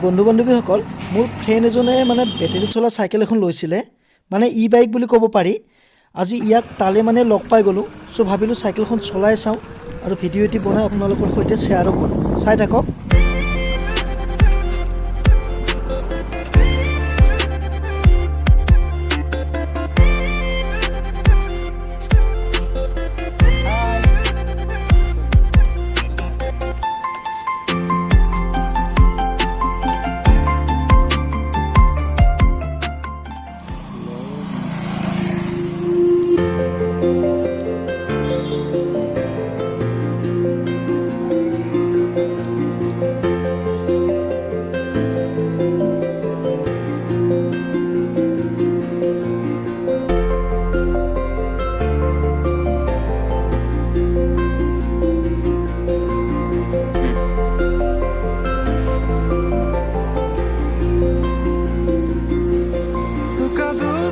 বন্ধু বান্ধৱীসকল মোৰ ফ্ৰেণ্ড এজনে মানে বেটেৰী চলা চাইকেল এখন লৈছিলে মানে ই বাইক বুলি ক'ব পাৰি আজি ইয়াক তালে মানে লগ পাই গ'লোঁ চ' ভাবিলোঁ চাইকেলখন চলাই চাওঁ আৰু ভিডিঅ' এটি বনাই আপোনালোকৰ সৈতে শ্বেয়াৰো কৰোঁ চাই থাকক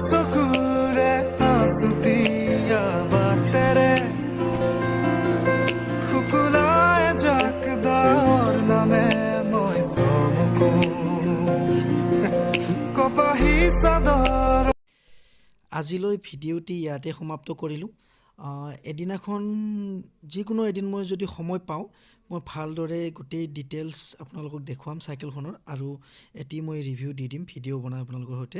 চকুৰে আছুতীয়া বাটেৰে শুকুলাই জাকদাৰ নামে মই চমকো কপাহী চাদৰ আজিলৈ ভিডিঅ'টি ইয়াতে সমাপ্ত কৰিলোঁ এদিনাখন যিকোনো এদিন মই যদি সময় পাওঁ মই ভালদৰে গোটেই ডিটেইলছ আপোনালোকক দেখুৱাম চাইকেলখনৰ আৰু এটি মই ৰিভিউ দি দিম ভিডিঅ' বনাই আপোনালোকৰ সৈতে